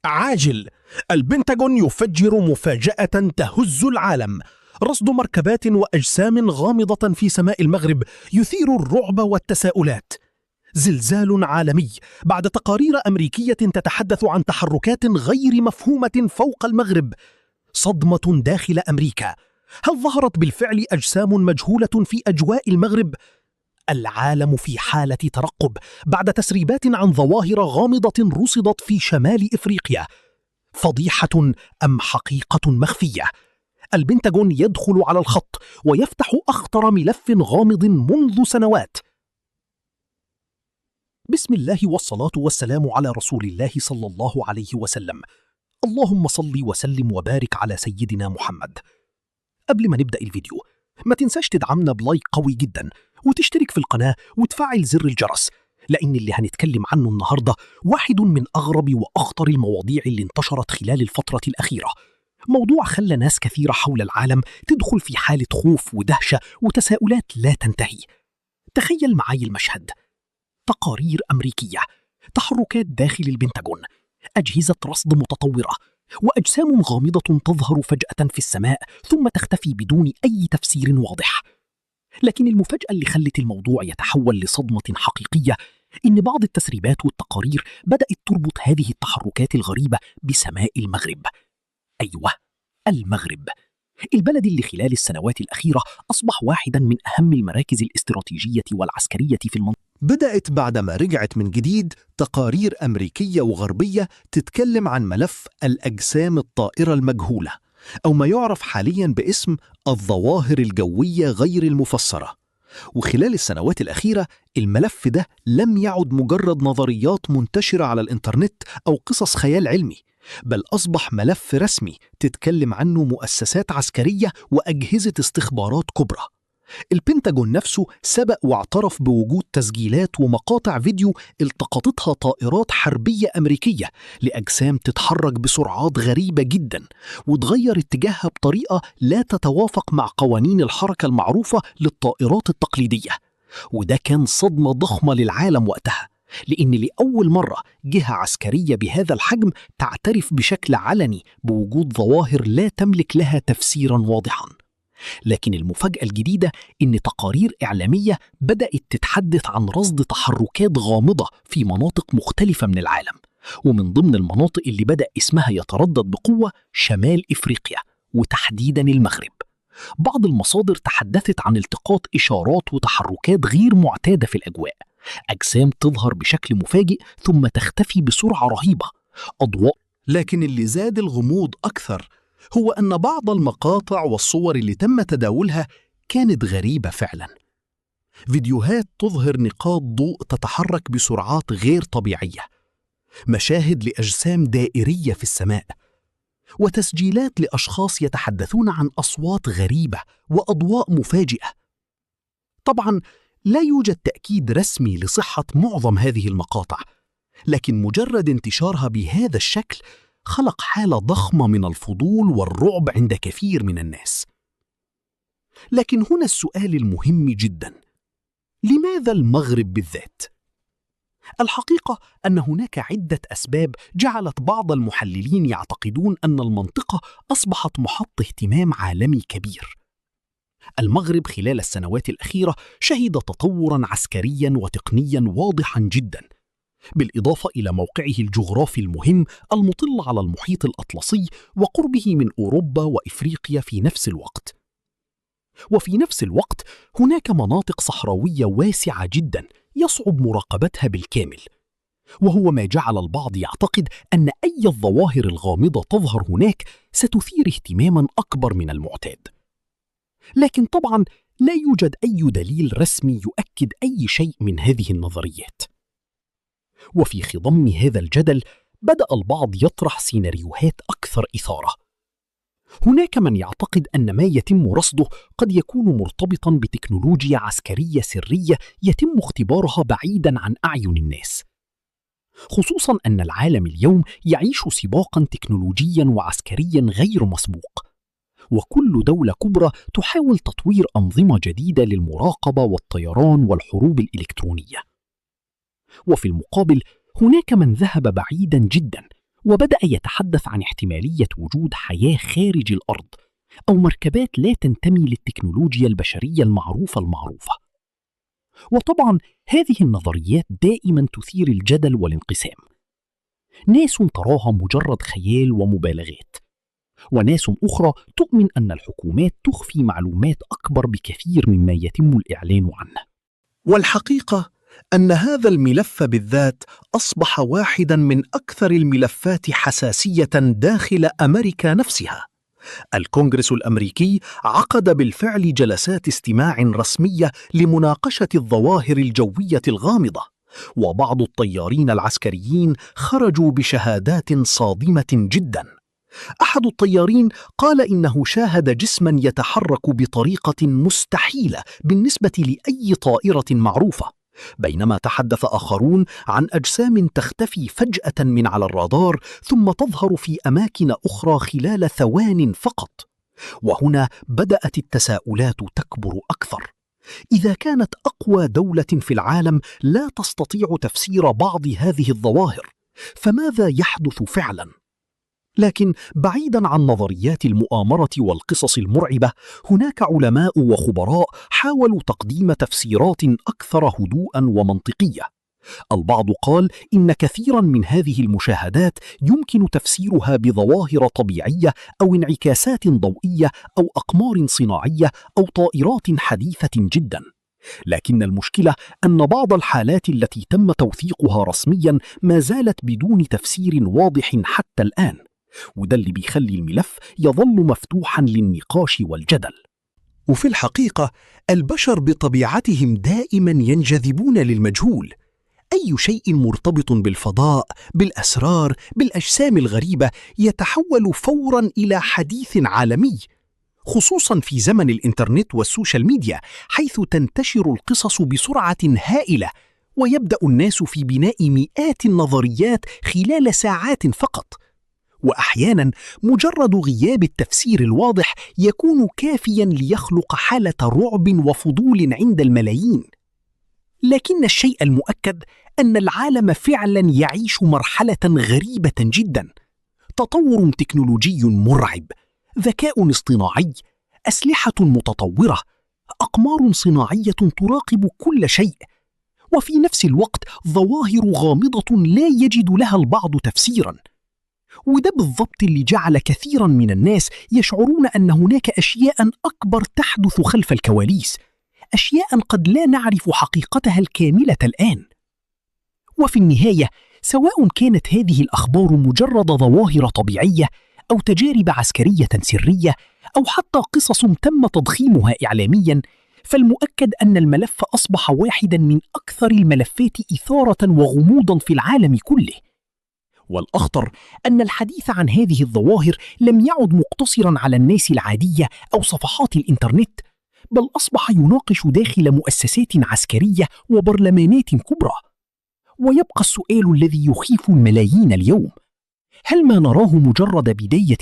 عاجل. البنتاغون يفجر مفاجأة تهز العالم. رصد مركبات وأجسام غامضة في سماء المغرب يثير الرعب والتساؤلات. زلزال عالمي بعد تقارير أمريكية تتحدث عن تحركات غير مفهومة فوق المغرب. صدمة داخل أمريكا. هل ظهرت بالفعل أجسام مجهولة في أجواء المغرب؟ العالم في حالة ترقب بعد تسريبات عن ظواهر غامضة رصدت في شمال إفريقيا. فضيحة أم حقيقة مخفية؟ البنتاغون يدخل على الخط ويفتح أخطر ملف غامض منذ سنوات. بسم الله والصلاة والسلام على رسول الله صلى الله عليه وسلم. اللهم صل وسلم وبارك على سيدنا محمد. قبل ما نبدأ الفيديو ما تنساش تدعمنا بلايك قوي جدا وتشترك في القناة وتفعل زر الجرس، لأن اللي هنتكلم عنه النهاردة واحد من أغرب وأخطر المواضيع اللي انتشرت خلال الفترة الأخيرة. موضوع خلى ناس كثيرة حول العالم تدخل في حالة خوف ودهشة وتساؤلات لا تنتهي. تخيل معي المشهد: تقارير أمريكية، تحركات داخل البنتاغون، أجهزة رصد متطورة، وأجسام غامضة تظهر فجأة في السماء ثم تختفي بدون أي تفسير واضح. لكن المفاجأة اللي خلت الموضوع يتحول لصدمة حقيقية إن بعض التسريبات والتقارير بدأت تربط هذه التحركات الغريبة بسماء المغرب. أيوة، المغرب، البلد اللي خلال السنوات الأخيرة أصبح واحداً من أهم المراكز الاستراتيجية والعسكرية في المنطقة. بدأت بعدما رجعت من جديد تقارير أمريكية وغربية تتكلم عن ملف الأجسام الطائرة المجهولة، أو ما يعرف حالياً باسم الظواهر الجوية غير المفسرة. وخلال السنوات الأخيرة الملف ده لم يعد مجرد نظريات منتشرة على الإنترنت أو قصص خيال علمي، بل أصبح ملف رسمي تتكلم عنه مؤسسات عسكرية وأجهزة استخبارات كبرى. البنتاغون نفسه سبق واعترف بوجود تسجيلات ومقاطع فيديو التقطتها طائرات حربية أمريكية لأجسام تتحرك بسرعات غريبة جدا وتغير اتجاهها بطريقة لا تتوافق مع قوانين الحركة المعروفة للطائرات التقليدية. وده كان صدمة ضخمة للعالم وقتها، لأن لأول مرة جهة عسكرية بهذا الحجم تعترف بشكل علني بوجود ظواهر لا تملك لها تفسيرا واضحا. لكن المفاجأة الجديدة إن تقارير إعلامية بدأت تتحدث عن رصد تحركات غامضة في مناطق مختلفة من العالم، ومن ضمن المناطق اللي بدأ اسمها يتردد بقوة شمال إفريقيا وتحديدا المغرب. بعض المصادر تحدثت عن التقاط إشارات وتحركات غير معتادة في الأجواء، أجسام تظهر بشكل مفاجئ ثم تختفي بسرعة رهيبة، أضواء. لكن اللي زاد الغموض أكثر هو أن بعض المقاطع والصور اللي تم تداولها كانت غريبة فعلا. فيديوهات تظهر نقاط ضوء تتحرك بسرعات غير طبيعية، مشاهد لأجسام دائرية في السماء، وتسجيلات لأشخاص يتحدثون عن أصوات غريبة وأضواء مفاجئة. طبعا لا يوجد تأكيد رسمي لصحة معظم هذه المقاطع، لكن مجرد انتشارها بهذا الشكل خلق حالة ضخمة من الفضول والرعب عند كثير من الناس. لكن هنا السؤال المهم جدا: لماذا المغرب بالذات؟ الحقيقة أن هناك عدة أسباب جعلت بعض المحللين يعتقدون أن المنطقة أصبحت محط اهتمام عالمي كبير. المغرب خلال السنوات الأخيرة شهد تطوراً عسكرياً وتقنياً واضحاً جداً، بالإضافة إلى موقعه الجغرافي المهم المطل على المحيط الأطلسي وقربه من أوروبا وإفريقيا في نفس الوقت. وفي نفس الوقت هناك مناطق صحراوية واسعة جدا يصعب مراقبتها بالكامل، وهو ما جعل البعض يعتقد أن أي الظواهر الغامضة تظهر هناك ستثير اهتماما أكبر من المعتاد. لكن طبعا لا يوجد أي دليل رسمي يؤكد أي شيء من هذه النظريات. وفي خضم هذا الجدل بدأ البعض يطرح سيناريوهات أكثر إثارة. هناك من يعتقد أن ما يتم رصده قد يكون مرتبطاً بتكنولوجيا عسكرية سرية يتم اختبارها بعيداً عن أعين الناس، خصوصاً أن العالم اليوم يعيش سباقاً تكنولوجياً وعسكرياً غير مسبوق، وكل دولة كبرى تحاول تطوير أنظمة جديدة للمراقبة والطيران والحروب الإلكترونية. وفي المقابل هناك من ذهب بعيداً جداً وبدأ يتحدث عن احتمالية وجود حياة خارج الأرض أو مركبات لا تنتمي للتكنولوجيا البشرية المعروفة. وطبعا هذه النظريات دائما تثير الجدل والانقسام. ناس تراها مجرد خيال ومبالغات، وناس أخرى تؤمن أن الحكومات تخفي معلومات أكبر بكثير مما يتم الإعلان عنه. والحقيقة أن هذا الملف بالذات أصبح واحداً من أكثر الملفات حساسية داخل أمريكا نفسها. الكونغرس الأمريكي عقد بالفعل جلسات استماع رسمية لمناقشة الظواهر الجوية الغامضة، وبعض الطيارين العسكريين خرجوا بشهادات صادمة جداً. أحد الطيارين قال إنه شاهد جسماً يتحرك بطريقة مستحيلة بالنسبة لأي طائرة معروفة، بينما تحدث آخرون عن أجسام تختفي فجأة من على الرادار ثم تظهر في أماكن أخرى خلال ثوان فقط. وهنا بدأت التساؤلات تكبر أكثر. إذا كانت أقوى دولة في العالم لا تستطيع تفسير بعض هذه الظواهر، فماذا يحدث فعلاً؟ لكن بعيداً عن نظريات المؤامرة والقصص المرعبة، هناك علماء وخبراء حاولوا تقديم تفسيرات أكثر هدوءاً ومنطقية. البعض قال إن كثيراً من هذه المشاهدات يمكن تفسيرها بظواهر طبيعية أو انعكاسات ضوئية أو أقمار صناعية أو طائرات حديثة جداً. لكن المشكلة أن بعض الحالات التي تم توثيقها رسمياً ما زالت بدون تفسير واضح حتى الآن، وده اللي بيخلي الملف يظل مفتوحاً للنقاش والجدل. وفي الحقيقة البشر بطبيعتهم دائماً ينجذبون للمجهول. أي شيء مرتبط بالفضاء، بالأسرار، بالأجسام الغريبة يتحول فوراً إلى حديث عالمي، خصوصاً في زمن الإنترنت والسوشيال ميديا، حيث تنتشر القصص بسرعة هائلة، ويبدأ الناس في بناء مئات النظريات خلال ساعات فقط. وأحياناً مجرد غياب التفسير الواضح يكون كافياً ليخلق حالة رعب وفضول عند الملايين. لكن الشيء المؤكد أن العالم فعلاً يعيش مرحلة غريبة جداً: تطور تكنولوجي مرعب، ذكاء اصطناعي، أسلحة متطورة، أقمار صناعية تراقب كل شيء، وفي نفس الوقت ظواهر غامضة لا يجد لها البعض تفسيراً. وده بالضبط اللي جعل كثيراً من الناس يشعرون أن هناك أشياء أكبر تحدث خلف الكواليس، أشياء قد لا نعرف حقيقتها الكاملة الآن. وفي النهاية، سواء كانت هذه الأخبار مجرد ظواهر طبيعية أو تجارب عسكرية سرية أو حتى قصص تم تضخيمها إعلامياً، فالمؤكد أن الملف أصبح واحداً من أكثر الملفات إثارة وغموضاً في العالم كله. والأخطر أن الحديث عن هذه الظواهر لم يعد مقتصراً على الناس العادية أو صفحات الإنترنت، بل أصبح يناقش داخل مؤسسات عسكرية وبرلمانات كبرى. ويبقى السؤال الذي يخيف الملايين اليوم: هل ما نراه مجرد بداية